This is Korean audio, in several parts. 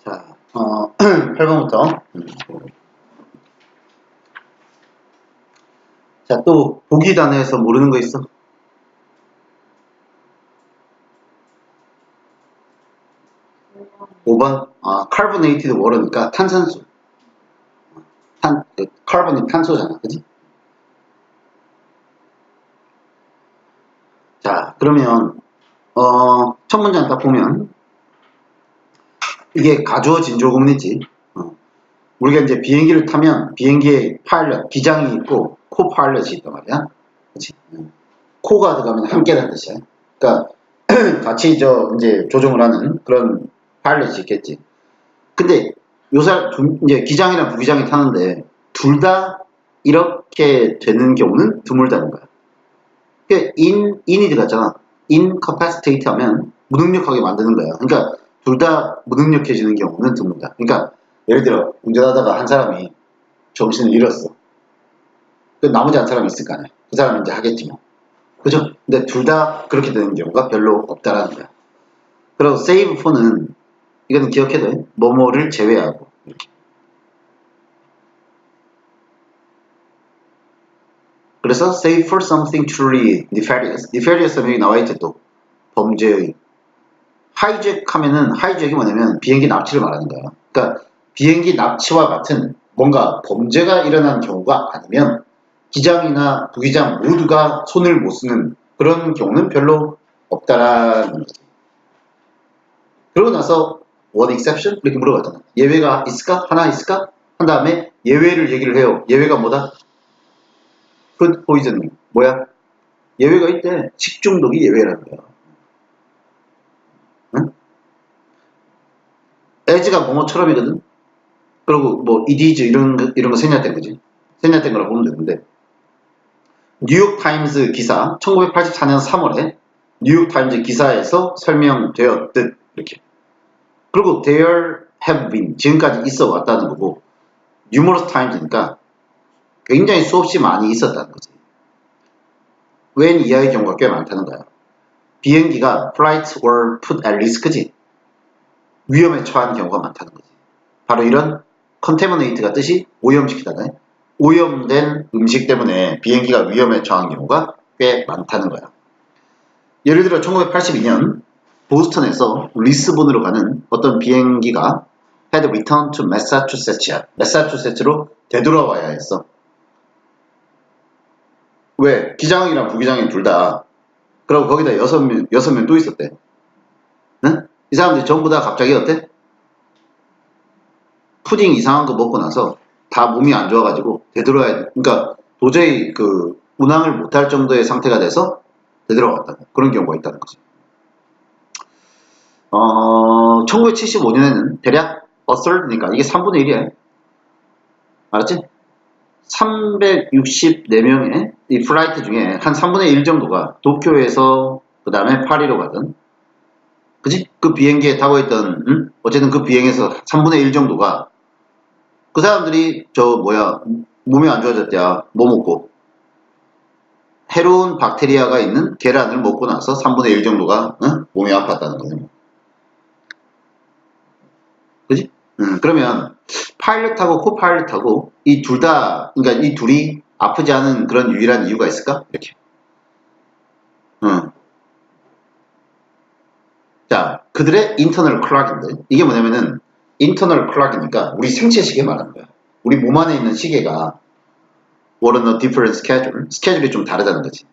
자, 8번부터. 자, 또 보기 단어에서 모르는 거 있어? 오 번 carbonated water니까 탄산수. 카본이 탄소잖아, 그지? 자, 그러면 첫 문장 딱 보면 이게 가주어진 조금이지. 우리가 이제 비행기를 타면 비행기에 파일럿, 기장이 있고 코파일럿이 있단 말이야. 그치? 코가 들어가면 함께라는 뜻이야. 그러니까 같이 이제 조종을 하는 그런 파일럿이 있겠지. 근데 요새 이제 기장이랑 부기장이 타는데 둘 다 이렇게 되는 경우는 드물다는 거야. 그러니까 in이 들어갔잖아. incapacitated 하면 무능력하게 만드는 거야. 그러니까 둘 다 무능력해지는 경우는 드물다. 그러니까 예를 들어 운전하다가 한 사람이 정신을 잃었어. 그 나머지 한 사람이 있을 거 아니야. 그 사람은 이제 하겠지 뭐. 그죠? 근데 둘 다 그렇게 되는 경우가 별로 없다라는 거야. 그리고 save for는 이건 기억해도 돼. 뭐뭐를 제외하고 이렇게. 그래서 save for something truly nefarious. nefarious 하면 여기 나와있지 또. 범죄의. hijack 하면은 hijack이 뭐냐면 비행기 납치를 말하는 거야. 그러니까 비행기 납치와 같은 뭔가 범죄가 일어난 경우가 아니면 기장이나 부기장 모두가 손을 못 쓰는 그런 경우는 별로 없다라는 거지. 그러고 나서 what exception? 이렇게 물어봤잖아. 예외가 있을까? 하나 있을까? 한 다음에 예외를 얘기를 해요. 예외가 뭐다? food poisoning. 뭐야? 예외가 있대. 식중독이 예외라는 거야. 응? as가 뭐뭐처럼이거든. 그리고 뭐 it is 이런 거 생략된 거지. 생략된 거라고 보면 되는데 뉴욕타임즈 기사 1984년 3월에 뉴욕타임즈 기사에서 설명되었듯 이렇게. 그리고 there have been 지금까지 있어 왔다는 거고 numerous times니까 굉장히 수없이 많이 있었다는 거지. when 이하의 경우가 꽤 많다는 거야. 비행기가 flights were put at risk지. 위험에 처한 경우가 많다는 거지. 바로 이런 contaminate가 뜻이 오염시키다네. 오염된 음식 때문에 비행기가 위험에 처한 경우가 꽤 많다는 거야. 예를 들어 1982년 보스턴에서 리스본으로 가는 어떤 비행기가 had returned to Massachusetts야. 매사추세츠로 되돌아와야 했어. 왜? 기장이랑 부기장이 둘 다. 그리고 거기다 6명 또 있었대. 응? 이 사람들이 전부 다 갑자기 어때? 푸딩 이상한 거 먹고 나서 다 몸이 안 좋아가지고 되돌아야 돼. 그러니까 도저히 그 운항을 못할 정도의 상태가 돼서 되돌아왔다. 그런 경우가 있다는 거지. 1975년에는 대략 a third니까 이게 3분의 1이야. 알았지? 364명의 이 플라이트 중에 한 3분의 1 정도가 도쿄에서 그 다음에 파리로 가든 그지? 그 비행기에 타고 있던 어쨌든 그 비행에서 3분의 1 정도가 그 사람들이 몸이 안 좋아졌대야. 뭐 먹고 해로운 박테리아가 있는 계란을 먹고 나서 3분의 1 정도가 몸이 아팠다는 거죠. 그지? 그러면 파일럿하고 코파일럿하고 이 둘 다, 그러니까 이 둘이 아프지 않은 그런 유일한 이유가 있을까? 이렇게. 자, 그들의 인터널 클락인데 이게 뭐냐면은 인터널 클락이니까 우리 생체 시계 말하는 거야. 우리 몸 안에 있는 시계가 what a different schedule. 스케줄이 좀 다르다는 거지.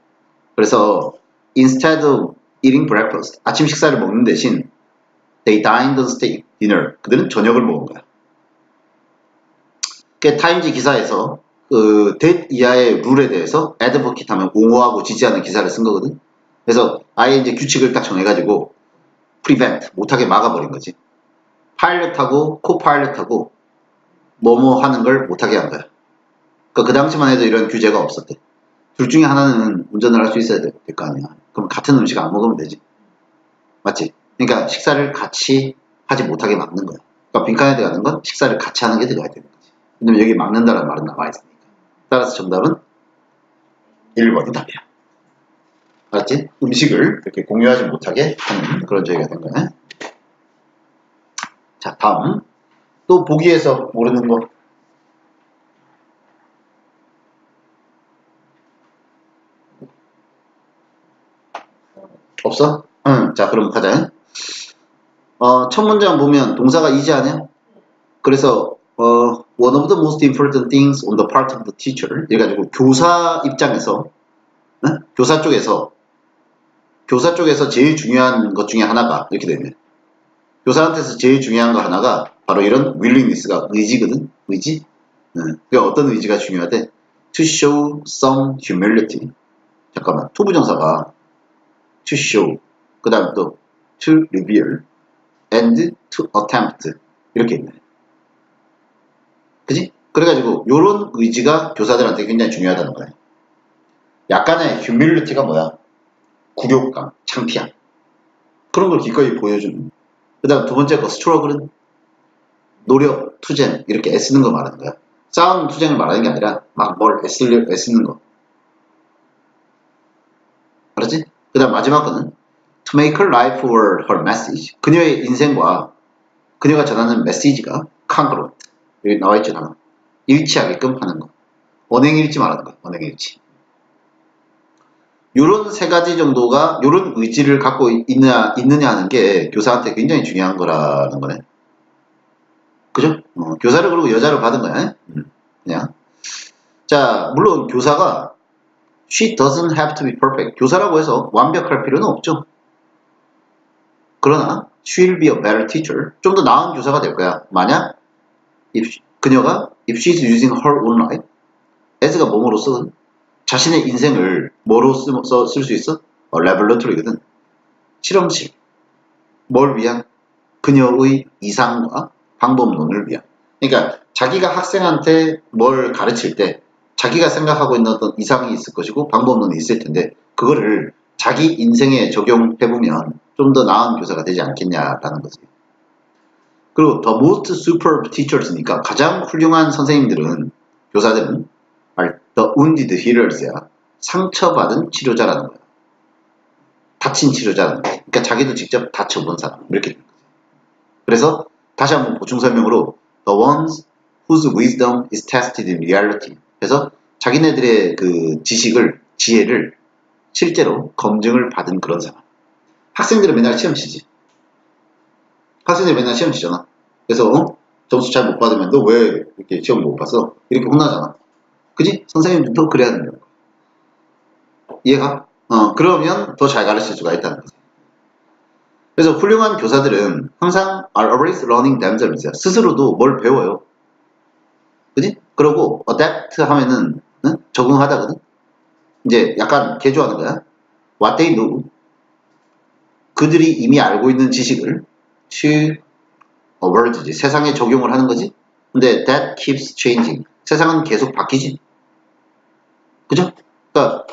그래서 instead of eating breakfast, 아침 식사를 먹는 대신 they dined instead dinner. 그들은 저녁을 먹은 거야. 그 타임지 기사에서 그 that 이하의 룰에 대해서 advocate 하면 옹호하고 지지하는 기사를 쓴 거거든. 그래서 아예 이제 규칙을 딱 정해가지고 prevent 못하게 막아버린 거지. 파일럿하고 코파일럿하고 뭐뭐 하는 걸 못하게 한 거야. 그러니까 그 당시만 해도 이런 규제가 없었대. 둘 중에 하나는 운전을 할 수 있어야 될 거 아니야. 그럼 같은 음식 안 먹으면 되지. 맞지? 그러니까 식사를 같이 하지 못하게 막는 거야. 그러니까 빈칸에 들어가는 건 식사를 같이 하는 게 들어가야 되는 거지. 왜냐면 여기 막는다는 말은 나와 있으니까. 따라서 정답은 1번이 답이야. 알았지? 음식을 이렇게 공유하지 못하게 하는 그런 조회가 된 거야. 자, 다음. 또 보기에서 모르는 거. 없어? 응. 자, 그럼 가자. 첫 문장 보면 동사가 is 아니야? 그래서 one of the most important things on the part of the teacher 이래가지고 교사 입장에서 교사 쪽에서 제일 중요한 것 중에 하나가 이렇게 되네. 교사한테서 제일 중요한 거 하나가 바로 이런 willingness가 의지거든. 의지? 그러니까 어떤 의지가 중요하대? To show some humility. 잠깐만. 투부정사가 to show 그 다음 또 to reveal and to attempt 이렇게 있네. 그지? 그래가지고 요런 의지가 교사들한테 굉장히 중요하다는 거야. 약간의 humility가 뭐야? 굴욕감, 창피함. 그런 걸 기꺼이 보여주는. 그 다음 두 번째 거 스트러글은 노력, 투쟁 이렇게 애쓰는 거 말하는 거야. 싸움, 투쟁을 말하는 게 아니라 막 뭘 애쓰는 거. 알았지? 그 다음 마지막 거는 to make her life or her message. 그녀의 인생과 그녀가 전하는 메시지가 congruent. 여기 나와있죠, 단어. 일치하게끔 하는 거. 언행일치 말하는 거. 언행일치. 요런 세 가지 정도가 요런 의지를 갖고 있느냐 하는 게 교사한테 굉장히 중요한 거라는 거네. 그죠? 교사를 그러고 여자를 받은 거야. 그냥. 자, 물론 교사가 she doesn't have to be perfect. 교사라고 해서 완벽할 필요는 없죠. 그러나 she'll be a better teacher. 좀 더 나은 교사가 될 거야. 만약 그녀가 if she's using her own life as가 뭐뭐로서 자신의 인생을 뭐로 쓸 수 있어? laboratory거든. 실험실. 뭘 위한? 그녀의 이상과 방법론을 위한. 그러니까 자기가 학생한테 뭘 가르칠 때 자기가 생각하고 있는 어떤 이상이 있을 것이고 방법론이 있을 텐데 그거를 자기 인생에 적용해보면 좀 더 나은 교사가 되지 않겠냐라는 거지. 그리고 the most superb teachers니까 가장 훌륭한 선생님들은 교사들은 the wounded healers야. 상처받은 치료자라는 거야. 다친 치료자라는 거야. 그러니까 자기도 직접 다쳐본 사람 이렇게 되는 거지. 그래서 다시 한번 보충 설명으로 the ones whose wisdom is tested in reality. 그래서 자기네들의 그 지혜를 실제로 검증을 받은 그런 사람. 학생들은 맨날 시험 치지. 학생들이 맨날 시험 치잖아. 그래서 점수 잘 못 받으면 너 왜 이렇게 시험 못 봤어? 이렇게 혼나잖아. 그지? 선생님도 그래야 된다는 거야. 이해가? 그러면 더 잘 가르칠 수가 있다는 거지. 그래서 훌륭한 교사들은 항상 are always learning themselves. 스스로도 뭘 배워요. 그지? 그러고 adapt 하면은 적응하다거든. 이제 약간 개조하는 거야. What they know. 그들이 이미 알고 있는 지식을 to a world지. 세상에 적용을 하는 거지. 근데 that keeps changing. 세상은 계속 바뀌지. 그죠? 그러니까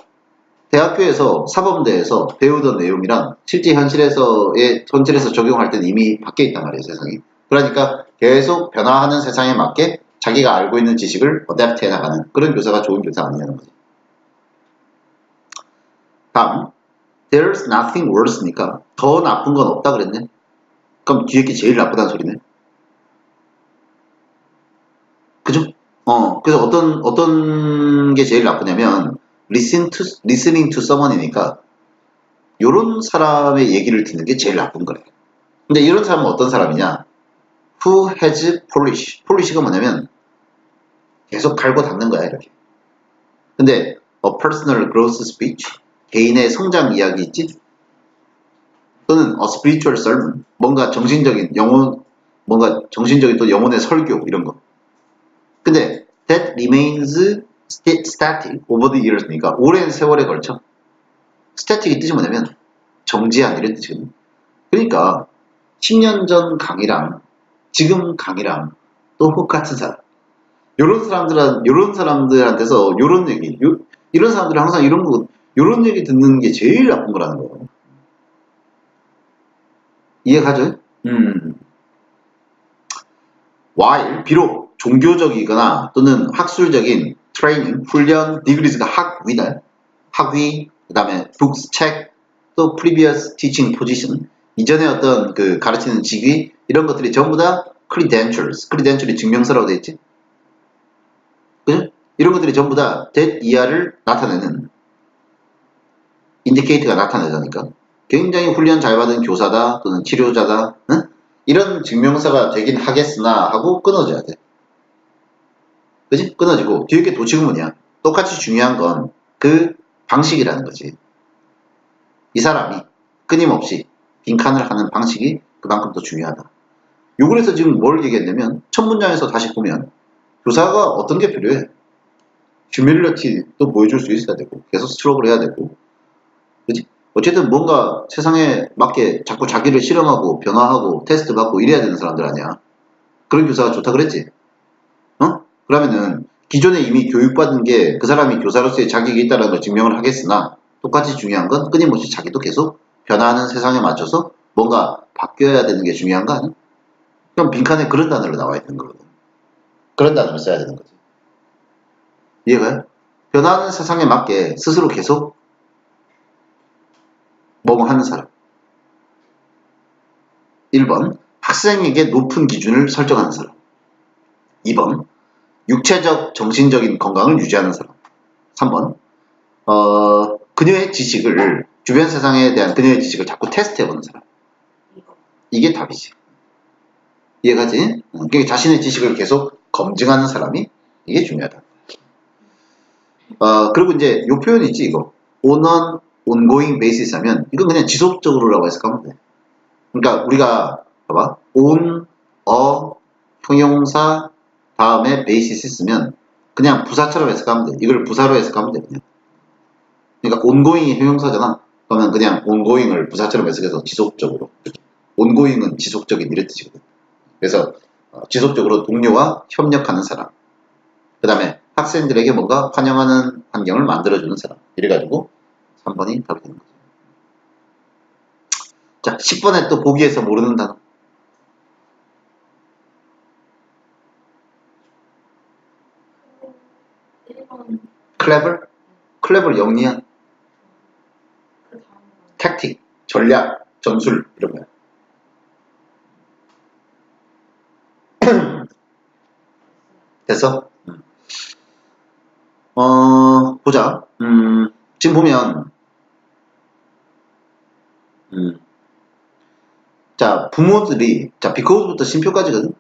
대학교에서 사범대에서 배우던 내용이랑 실제 현실에서 적용할 때는 이미 바뀌어 있단 말이에요, 세상이. 그러니까 계속 변화하는 세상에 맞게 자기가 알고 있는 지식을 어댑트 해나가는 그런 교사가 좋은 교사 아니냐는 거죠. 다음, there's nothing worse니까 더 나쁜 건 없다 그랬네. 그럼 뒤에 게 제일 나쁘다는 소리네. 그죠? 그래서 어떤 게 제일 나쁘냐면 listening to someone이니까 요런 사람의 얘기를 듣는 게 제일 나쁜 거래. 근데 이런 사람은 어떤 사람이냐? Who has polish. polish가 뭐냐면 계속 갈고 닦는 거야, 이렇게. 근데 a personal growth speech. 개인의 성장 이야기 있지? 또는 a spiritual sermon. 뭔가 정신적인 또 영혼의 설교 이런 거. 근데 that remains static over the years니까 오랜 세월에 걸쳐. static이 뜻이 뭐냐면 정지한 이런 뜻이거든요. 그러니까 10년 전 강의랑 지금 강의랑 똑같은 사람. 요런 사람들한테서 요런 얘기, 이런 사람들은 항상 요런 얘기 듣는 게 제일 나쁜 거라는 거예요. 이해가죠? while 비록 종교적이거나 또는 학술적인 트레이닝, 훈련, degrees가 학위, 그 다음에 books, 책, 또 previous teaching position, 이전에 어떤 그 가르치는 직위, 이런 것들이 전부 다 credentials, credential이 증명서라고 되어 있지. 그죠? 이런 것들이 전부 다 that 이하를 나타내는 인디케이트가 나타내자니까. 굉장히 훈련 잘 받은 교사다 또는 치료자다, 응? 이런 증명서가 되긴 하겠으나 하고 끊어져야 돼. 그지? 끊어지고 뒤에 게 도치구문이야. 똑같이 중요한 건 그 방식이라는 거지. 이 사람이 끊임없이 빈칸을 하는 방식이 그만큼 더 중요하다. 요글에서 지금 뭘 얘기했냐면 첫 문장에서 다시 보면 교사가 어떤 게 필요해? 휴밀리티도 보여줄 수 있어야 되고 계속 스트럭을 해야 되고, 그지? 어쨌든 뭔가 세상에 맞게 자꾸 자기를 실험하고 변화하고 테스트 받고 이래야 되는 사람들 아니야. 그런 교사가 좋다 그랬지? 어? 그러면은 기존에 이미 교육받은 게 그 사람이 교사로서의 자격이 있다는 걸 증명을 하겠으나 똑같이 중요한 건 끊임없이 자기도 계속 변화하는 세상에 맞춰서 뭔가 바뀌어야 되는 게 중요한 거 아니야? 그럼 빈칸에 그런 단어로 나와 있는 거거든. 그런 단어를 써야 되는 거지. 이해가요? 변화하는 세상에 맞게 스스로 계속 뭐뭐 하는 사람. 1번, 학생에게 높은 기준을 설정하는 사람. 2번, 육체적, 정신적인 건강을 유지하는 사람. 3번, 그녀의 지식을, 주변 세상에 대한 그녀의 지식을 자꾸 테스트해보는 사람. 이게 답이지. 이해가지? 그러니까 자신의 지식을 계속 검증하는 사람이 이게 중요하다. 그리고 이제 요 표현 있지, 이거. on an ongoing basis 하면, 이건 그냥 지속적으로라고 해서 가면 돼. 그러니까 우리가, 봐봐. on, 형용사, 다음에 basis 쓰면, 그냥 부사처럼 해석하면 돼. 이걸 부사로 해석하면 돼, 그냥. 그러니까 ongoing이 형용사잖아. 그러면 그냥 ongoing을 부사처럼 해석해서 지속적으로. ongoing은 지속적인 이런 뜻이거든. 그래서 지속적으로 동료와 협력하는 사람. 그 다음에 학생들에게 뭔가 환영하는 환경을 만들어주는 사람. 이래가지고 3번이 답이 되는 거죠. 자, 10번에 또 보기에서 모르는 단어. clever? clever 영리한. 택틱, 전략, 전술 이런 거야. 됐어? 보자. 지금 보면 자, 부모들이, 자, because부터 심표까지거든.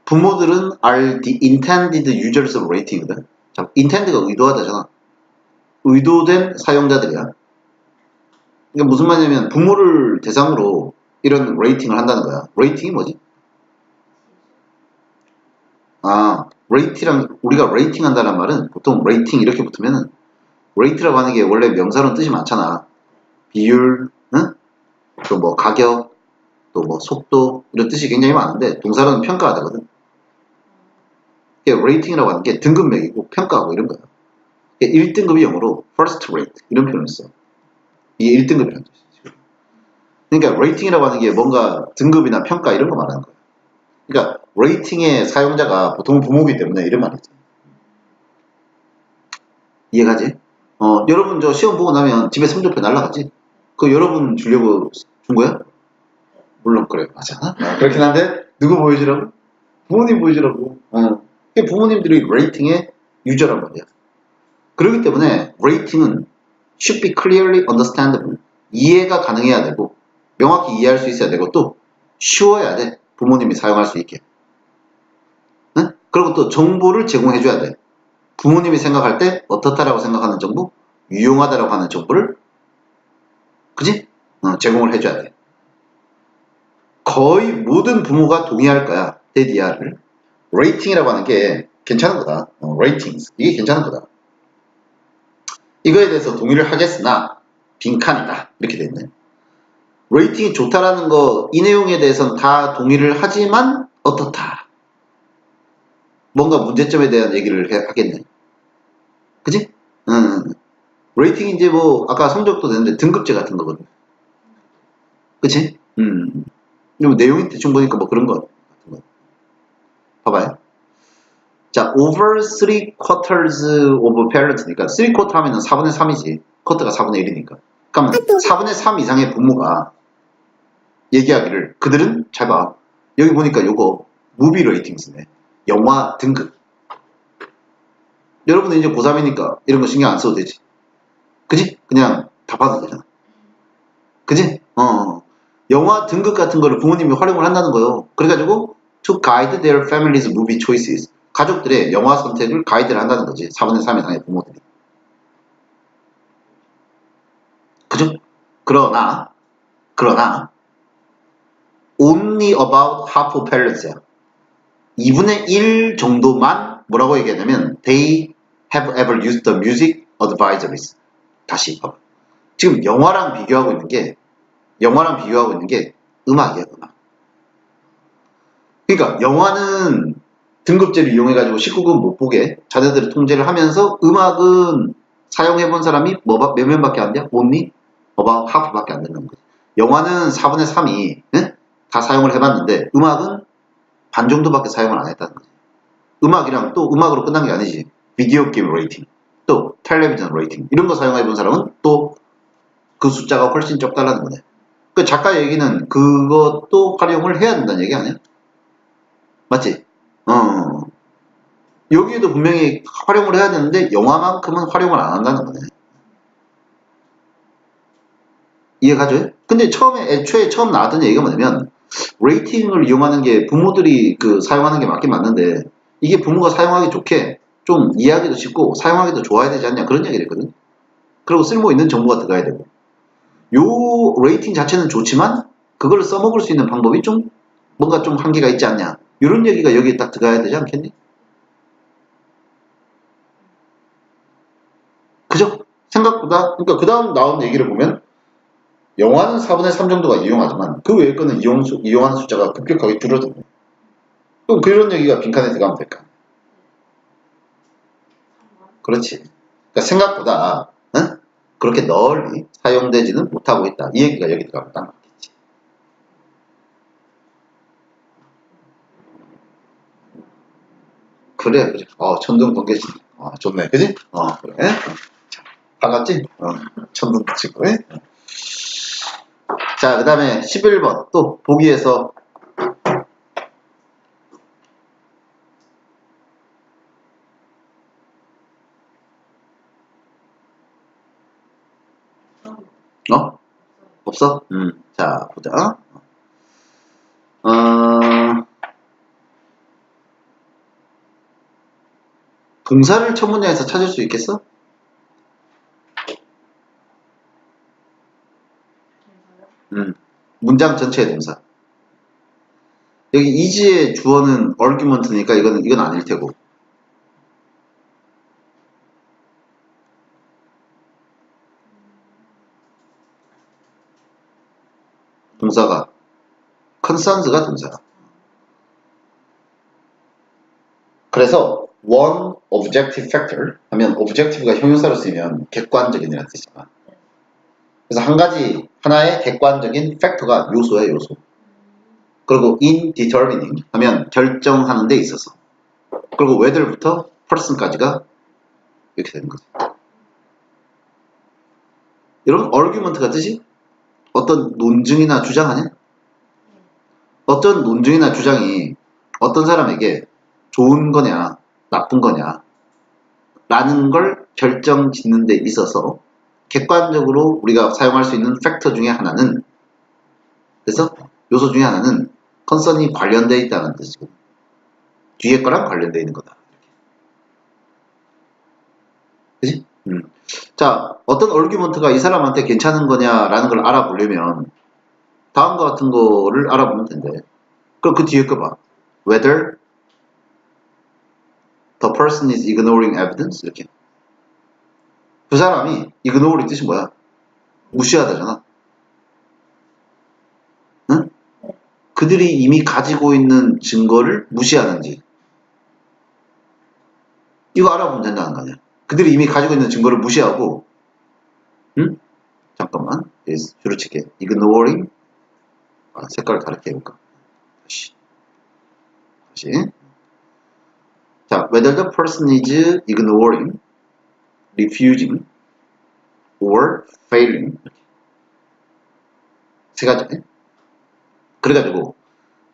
부모들은 are the intended users of rating이거든. 자, intend가 의도하다잖아. 의도된 사용자들이야. 그러니까 무슨 말이냐면 부모를 대상으로 이런 레이팅을 한다는 거야. 레이팅이 뭐지? 레이팅이랑 우리가 레이팅 한다는 말은 보통 레이팅 이렇게 붙으면은 레이트라고 하는 게 원래 명사로는 뜻이 많잖아. 비율, 응? 또 뭐 가격, 또 뭐 속도 이런 뜻이 굉장히 많은데 동사로는 평가하다거든. 레이팅이라고 하는 게 등급 매기고 평가하고 이런 거야. 1등급이 영어로 first rate 이런 표현을 써. 이게 1등급이라는 뜻이지. 그러니까 레이팅이라고 하는 게 뭔가 등급이나 평가 이런 거 말하는 거야. 그러니까 레이팅의 사용자가 보통 부모이기 때문에 이런 말이지. 이해가지? 여러분 저 시험 보고 나면 집에 성적표 날라가지? 그거 여러분 주려고 준 거야? 물론 그래. 맞아. 그렇긴 한데 누구 보여주라고? 부모님 보여주라고. 부모님들이 레이팅의 유저란 말이야. 그렇기 때문에 레이팅은 should be clearly understandable. 이해가 가능해야 되고 명확히 이해할 수 있어야 되고 또 쉬워야 돼. 부모님이 사용할 수 있게. 응? 그리고 또 정보를 제공해줘야 돼. 부모님이 생각할 때 어떻다라고 생각하는 정보, 유용하다라고 하는 정보를 그지? 제공을 해줘야 돼. 거의 모든 부모가 동의할 거야. 데디아를. 레이팅이라고 하는 게 괜찮은 거다. 레이팅. 이게 괜찮은 거다. 이거에 대해서 동의를 하겠으나 빈칸이다. 이렇게 돼 있네. 레이팅이 좋다라는 거, 이 내용에 대해서는 다 동의를 하지만 어떻다. 뭔가 문제점에 대한 얘기를 하겠네. 그지? 레이팅이 이제 뭐 아까 성적도 되는데 등급제 같은 거거든. 그치? 내용이 대충 보니까 뭐 그런 거 같은 거. 봐봐요. 자, over 3/4 of parents니까 3/4 하면은 4분의 3이지. 쿼터가 4분의 1이니까. 그러면 4분의 3 이상의 부모가 얘기하기를 그들은 잘 봐. 여기 보니까 요거 무비 레이팅스네. 영화 등급. 여러분은 이제 고3이니까 이런 거 신경 안 써도 되지. 그지? 그냥 다 봐도 되잖아. 그지? 영화 등급 같은 거를 부모님이 활용을 한다는 거예요. 그래가지고 to guide their family's movie choices. 가족들의 영화 선택을 가이드를 한다는 거지. 4분의 3 이상의 부모들이. 그죠? 그러나 only about half of parents 야. 2분의 1 정도만 뭐라고 얘기하냐면 they have ever used the music advisories. 다시 봐봐. 지금 영화랑 비교하고 있는 게 음악이야, 음악. 그러니까 영화는 등급제를 이용해가지고 19금 못 보게 자녀들을 통제를 하면서 음악은 사용해본 사람이 몇 명밖에 안 돼? only about half밖에 안 된다는 거지. 영화는 4분의 3이 다 사용을 해봤는데 음악은 반 정도밖에 사용을 안 했다는 거지. 음악이랑 또 음악으로 끝난 게 아니지. 비디오 게임 레이팅, 또 텔레비전 레이팅 이런 거 사용해본 사람은 또 그 숫자가 훨씬 적다라는 거네. 그 작가 얘기는 그것도 활용을 해야 된다는 얘기 아니야? 맞지? 여기에도 분명히 활용을 해야 되는데 영화만큼은 활용을 안 한다는 거네. 이해가죠? 근데 애초에 처음 나왔던 얘기가 뭐냐면 레이팅을 이용하는 게 부모들이 사용하는 게 맞긴 맞는데 이게 부모가 사용하기 좋게 좀 이해하기도 쉽고 사용하기도 좋아야 되지 않냐 그런 얘기를 했거든. 그리고 쓸모 있는 정보가 들어가야 되고 요 레이팅 자체는 좋지만 그걸 써먹을 수 있는 방법이 좀 뭔가 좀 한계가 있지 않냐 이런 얘기가 여기에 딱 들어가야 되지 않겠니? 그죠? 생각보다 그러니까 그 다음 나온 얘기를 보면 영화는 4분의 3 정도가 이용하지만 그 외의 거는 이용하는 숫자가 급격하게 줄어드네. 그럼 그런 얘기가 빈칸에 들어가면 될까? 그렇지. 그러니까 생각보다 그렇게 널리 사용되지는 못하고 있다. 이 얘기가 여기 들어가면 딱 맞겠지. 그래. 천둥 번개지. 좋네. 그지? 그래. 자, 반갑지? 천둥 치고. 자, 그 다음에 11번. 또, 보기에서 없어? 자, 보자. 동사를 첫 문장에서 찾을 수 있겠어? 문장 전체의 동사. 여기 is의 주어는 argument니까 이건 아닐 테고. 동사가 concerns가 동사다. 그래서 one objective factor 하면 objective가 형용사로 쓰이면 객관적인이라는 뜻이잖아. 그래서 하나의 객관적인 팩터가 요소야, 요소. 그리고 in determining 하면 결정하는 데 있어서. 그리고 whether부터 person까지가 이렇게 되는 거지. 여러분, argument가 뜻이 어떤 논증이나 주장 아니야? 어떤 논증이나 주장이 어떤 사람에게 좋은 거냐, 나쁜 거냐, 라는 걸 결정 짓는 데 있어서 객관적으로 우리가 사용할 수 있는 팩터 중에 하나는, 그래서 요소 중에 하나는 컨선이 관련되어 있다는 뜻이고, 뒤에 거랑 관련되어 있는 거다. 그지? 자, 어떤 얼규먼트가 이 사람한테 괜찮은 거냐라는 걸 알아보려면 다음과 같은 거를 알아보면 된대. 그럼 그 뒤에 거 봐. Whether the person is ignoring evidence? 이렇게. 그 사람이 ignore이 뜻이 뭐야? 무시하다잖아. 응? 그들이 이미 가지고 있는 증거를 무시하는지. 이거 알아보면 된다는 거 아니야. 그들이 이미 가지고 있는 증거를 무시하고, 응? 잠깐만. 줄을 칠게. ignoring. 색깔을 다르게 해볼까? 다시. 자, whether the person is ignoring, refusing, or failing. 세 가지네. 그래가지고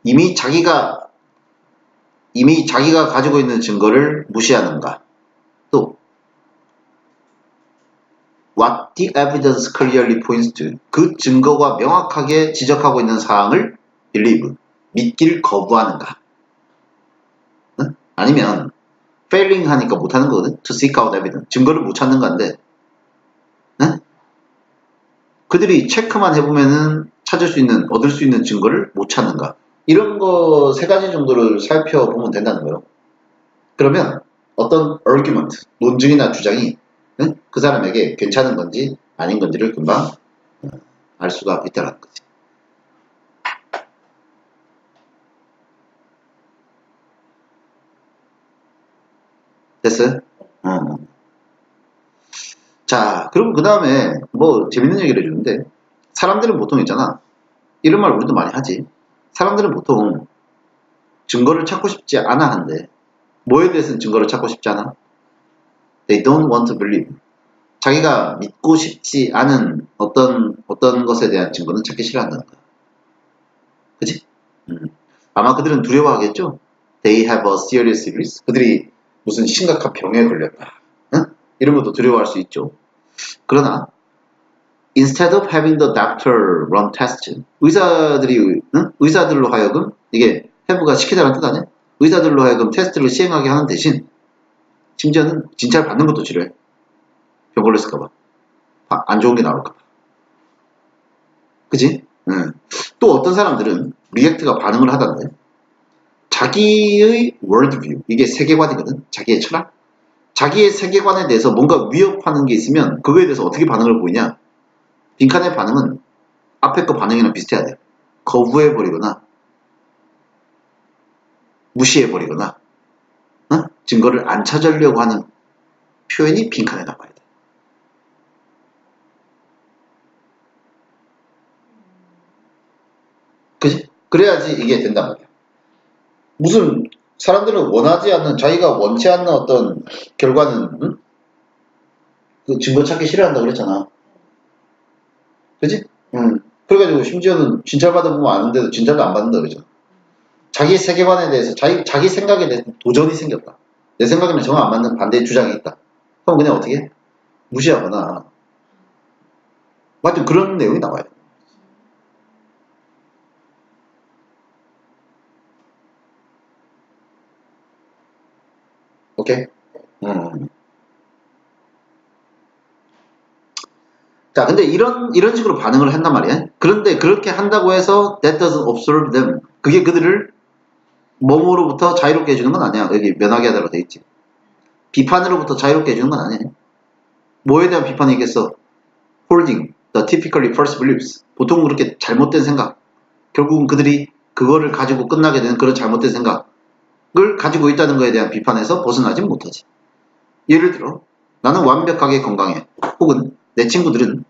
이미 자기가 가지고 있는 증거를 무시하는가. 또 what the evidence clearly points to. 그 증거가 명확하게 지적하고 있는 사항을 believe. 믿기를 거부하는가. 응? 아니면 failing 하니까 못하는 거거든. to seek out evidence. 증거를 못 찾는 건데 응? 그들이 체크만 해보면은 얻을 수 있는 증거를 못 찾는가. 이런 거 세 가지 정도를 살펴보면 된다는 거예요. 그러면 어떤 argument, 논증이나 주장이 응? 그 사람에게 괜찮은 건지 아닌 건지를 금방 알 수가 있다는 거지. 됐어요? 자, 그럼 그 다음에 뭐 재밌는 얘기를 해주는데 사람들은 보통 있잖아. 이런 말 우리도 많이 하지. 사람들은 보통 증거를 찾고 싶지 않아 한대. 뭐에 대해서는 증거를 찾고 싶지 않아? They don't want to believe. 자기가 믿고 싶지 않은 어떤 것에 대한 증거는 찾기 싫어한다는 거야. 그치? 아마 그들은 두려워하겠죠? They have a serious illness. 그들이 무슨 심각한 병에 걸렸다. 응? 이런 것도 두려워할 수 있죠. 그러나 instead of having the doctor run tests, 의사들로 하여금 이게 have가 시키다라는 뜻 아니야? 의사들로 하여금 테스트를 시행하게 하는 대신 심지어는 진찰 받는 것도 싫어해. 병 걸렸을까봐. 안 좋은 게 나올까봐. 그치? 또 어떤 사람들은 리액트가 반응을 하던데 자기의 worldview, 이게 세계관이거든. 자기의 철학. 자기의 세계관에 대해서 뭔가 위협하는 게 있으면 그거에 대해서 어떻게 반응을 보이냐. 빈칸의 반응은 앞에 거 반응이랑 비슷해야 돼. 거부해버리거나 무시해버리거나 증거를 안 찾으려고 하는 표현이 빈칸에 나와야 돼. 그지? 그래야지 이게 된단 말이야. 무슨 사람들은 원하지 않는, 자기가 원치 않는 어떤 결과는 그 증거 찾기 싫어한다고 그랬잖아. 그지? 그래가지고 심지어는 진찰 받아보면 아는데도 진찰도 안 받는다 그러잖아. 자기 세계관에 대해서 자기 생각에 대해서 도전이 생겼다. 내 생각에는 정 안 맞는 반대의 주장이 있다. 그럼 그냥 어떻게 해? 무시하거나 하여튼 그런 내용이 나와요. 오케이? 자, 근데 이런 식으로 반응을 한단 말이야. 그런데 그렇게 한다고 해서 that doesn't observe them. 그게 그들을 몸으로부터 자유롭게 해주는 건 아니야. 여기 면하게 하다로 돼 있지. 비판으로부터 자유롭게 해주는 건 아니야. 뭐에 대한 비판이 있겠어? holding the typically false beliefs. 보통 그렇게 잘못된 생각. 결국은 그들이 그거를 가지고 끝나게 되는 그런 잘못된 생각을 가지고 있다는 거에 대한 비판에서 벗어나지 못하지. 예를 들어 나는 완벽하게 건강해. 혹은 내 친구들은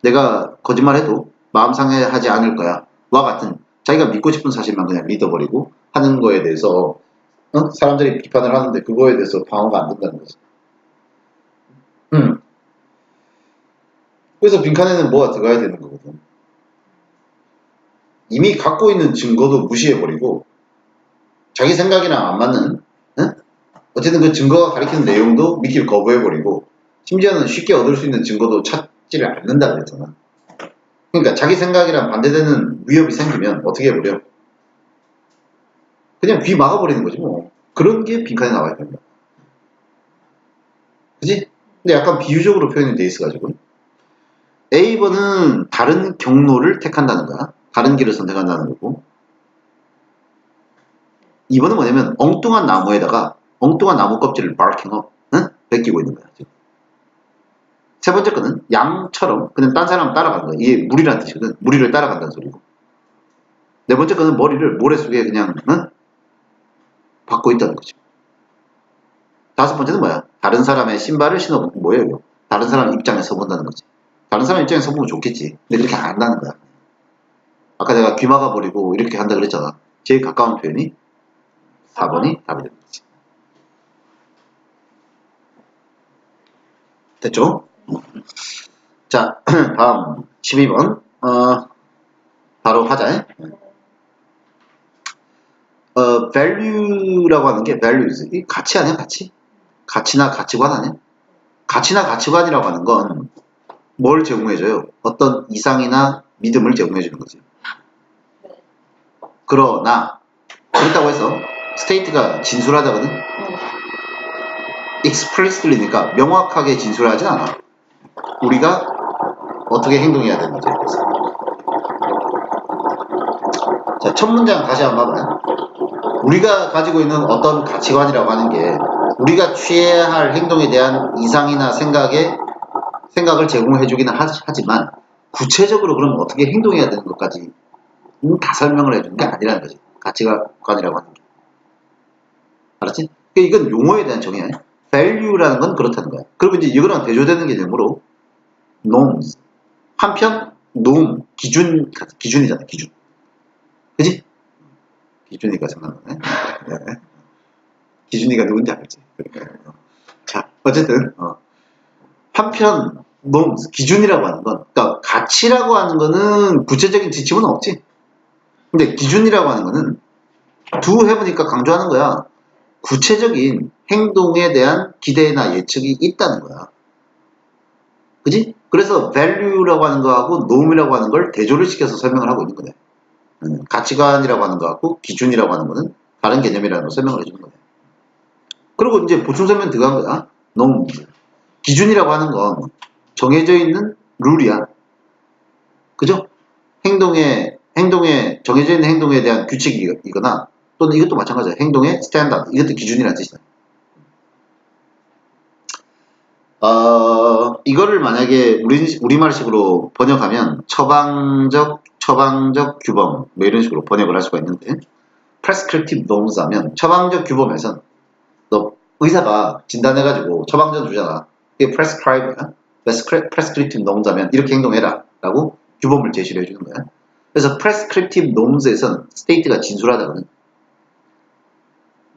내가 거짓말해도 마음 상해하지 않을 거야. 와 같은 자기가 믿고 싶은 사실만 그냥 믿어버리고 하는 거에 대해서 사람들이 비판을 하는데 그거에 대해서 방어가 안 된다는 거지. 그래서 빈칸에는 뭐가 들어가야 되는 거거든. 이미 갖고 있는 증거도 무시해버리고 자기 생각이랑 안 맞는 어쨌든 그 증거가 가리키는 내용도 믿기를 거부해버리고 심지어는 쉽게 얻을 수 있는 증거도 찾지를 않는다 그랬잖아. 그러니까 자기 생각이랑 반대되는 위협이 생기면 어떻게 해버려? 그냥 귀 막아버리는 거지 뭐. 그런 게 빈칸에 나와야 된다. 그지? 근데 약간 비유적으로 표현이 돼 있어가지고 A번은 다른 경로를 택한다는 거야. 다른 길을 선택한다는 거고 2번은 뭐냐면 엉뚱한 나무에다가 엉뚱한 나무 껍질을 barking up, 베끼고 있는 거야. 지금. 세 번째 거는 양처럼 그냥 딴 사람 따라가는 거야. 이게 무리라는 뜻이거든. 무리를 따라간다는 소리고. 네 번째 거는 머리를 모래 속에 그냥 박고 있다는 거지. 다섯 번째는 뭐야? 다른 사람의 신발을 신어보는 뭐예요? 다른 사람 입장에 서본다는 거지. 다른 사람 입장에 서보면 좋겠지. 근데 그렇게 안 한다는 거야. 아까 내가 귀 막아버리고 이렇게 한다 그랬잖아. 제일 가까운 표현이 4번이 답이 되는 거지. 됐죠? 자, 다음 12번. 바로 하자. value라고 하는 게 values. 이 가치 아니야, 가치? 가치나 가치관 아니야? 가치나 가치관이라고 하는 건 뭘 제공해줘요? 어떤 이상이나 믿음을 제공해주는 거지. 그러나 그렇다고 해서 스테이트가 진술하다거든? explicitly니까 명확하게 진술하진 않아. 우리가 어떻게 행동해야 되는지. 자, 첫 문장 다시 한번 봐봐요. 우리가 가지고 있는 어떤 가치관이라고 하는 게 우리가 취해야 할 행동에 대한 이상이나 생각을 제공해주기는 하지만 구체적으로 그럼 어떻게 행동해야 되는 것까지 다 설명을 해주는 게 아니라는 거지. 가치관이라고 하는 게. 알았지? 이건 용어에 대한 정의야. value라는 건 그렇다는 거야. 그리고 이제 이거랑 대조되는 개념으로 norms. 한편 norm, 기준이잖아, 기준. 그지? 기준이가 생각나네. 네. 기준이가 누군지 알지? 그러니까. 자, 어쨌든 한편 norms, 기준이라고 하는 건, 그러니까 가치라고 하는 거는 구체적인 지침은 없지. 근데 기준이라고 하는 거는 두 해보니까 강조하는 거야. 구체적인 행동에 대한 기대나 예측이 있다는 거야. 그지? 그래서 value라고 하는 거하고 norm이라고 하는 걸 대조를 시켜서 설명을 하고 있는 거네. 가치관이라고 하는 거하고 기준이라고 하는 거는 다른 개념이라는 걸 설명을 해주는 거네. 그리고 이제 보충 설명 들어간 거야. norm. 기준이라고 하는 건 정해져 있는 룰이야. 그죠? 정해져 있는 행동에 대한 규칙이거나 또는 이것도 마찬가지야. 행동의 스탠다드. 이것도 기준이라는 뜻이다. 이거를 만약에 우리말식으로 번역하면 처방적 규범 뭐 이런 식으로 번역을 할 수가 있는데 prescriptive norms 하면 처방적 규범에선 너 의사가 진단해가지고 처방전 주잖아. 이게 prescriptive norms 하면 이렇게 행동해라 라고 규범을 제시를 해주는 거야. 그래서 prescriptive norms에선 state가 진술하다거든.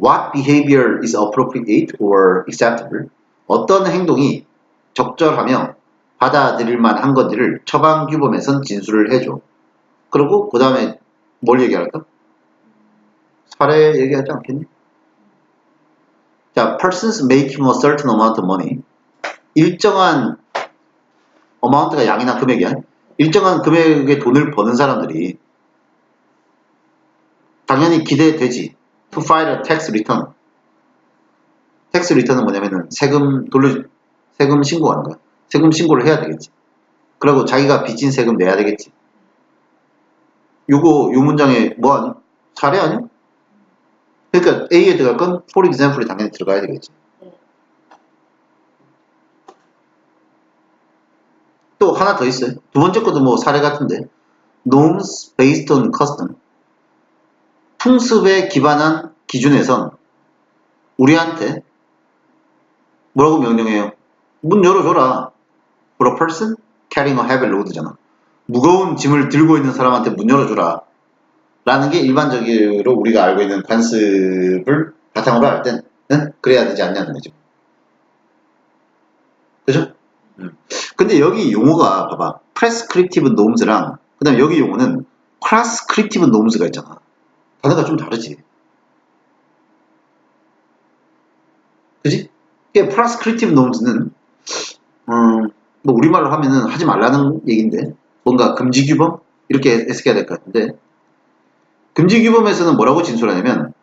What behavior is appropriate or acceptable? 어떤 행동이 적절하며 받아들일 만한 건지를 처방 규범에선 진술을 해줘. 그리고 그 다음에 뭘 얘기할까? 사례 얘기하지 않겠니? 자, persons making a certain amount of money. 일정한 amount가 양이나 금액이야. 일정한 금액의 돈을 버는 사람들이 당연히 기대되지. To file a tax return. 텍스 리턴은 뭐냐면은 세금 신고하는 거야. 세금 신고를 해야 되겠지. 그리고 자기가 빚진 세금 내야 되겠지. 요 문장에 뭐하니? 사례 아니야? 그러니까 A에 들어갈 건 for example이 당연히 들어가야 되겠지. 또 하나 더 있어요. 두 번째 것도 뭐 사례 같은데 norms based on custom. 풍습에 기반한 기준에선 우리한테 뭐라고 명령해요? 문 열어줘라. For a person carrying a heavy load잖아. 무거운 짐을 들고 있는 사람한테 문 열어줘라. 라는 게 일반적으로 우리가 알고 있는 관습을 바탕으로 할 땐 그래야 되지 않냐는 거죠. 그죠? 근데 여기 용어가 봐봐. prescriptive norms랑 그 다음에 여기 용어는 prescriptive norms가 있잖아. 단어가 좀 다르지. 그지? prescriptive norms는 뭐 우리말로 하면은 하지 말라는 얘기인데 뭔가 금지 규범? 이렇게 해석해야 될 것 같은데 금지 규범에서는 뭐라고 진술하냐면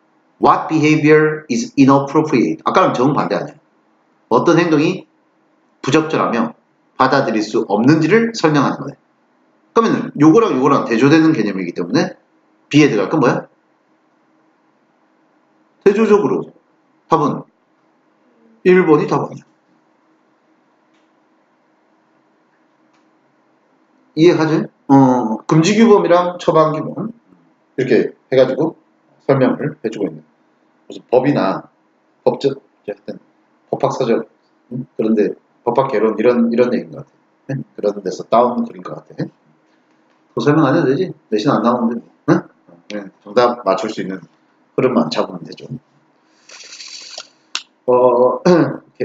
What behavior is inappropriate? 아까랑 정반대 아니야. 어떤 행동이 부적절하며 받아들일 수 없는지를 설명하는 거예요. 그러면 요거랑 대조되는 개념이기 때문에 B에 들어갈 건 뭐야? 대조적으로 답은 1번이 답이야. 이해가지? 금지규범이랑 처방규범 이렇게 해가지고 설명을 해주고 있는 무슨 법이나 법적 어쨌든 법학서적 그런데 법학개론 이런 얘기인 것 같아. 그런 데서 다운 그린 것 같아. 또 설명 안 해도 되지? 내신 안 나오는데 응? 정답 맞출 수 있는 흐름만 잡으면 되죠.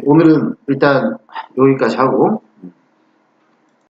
오늘은 일단 여기까지 하고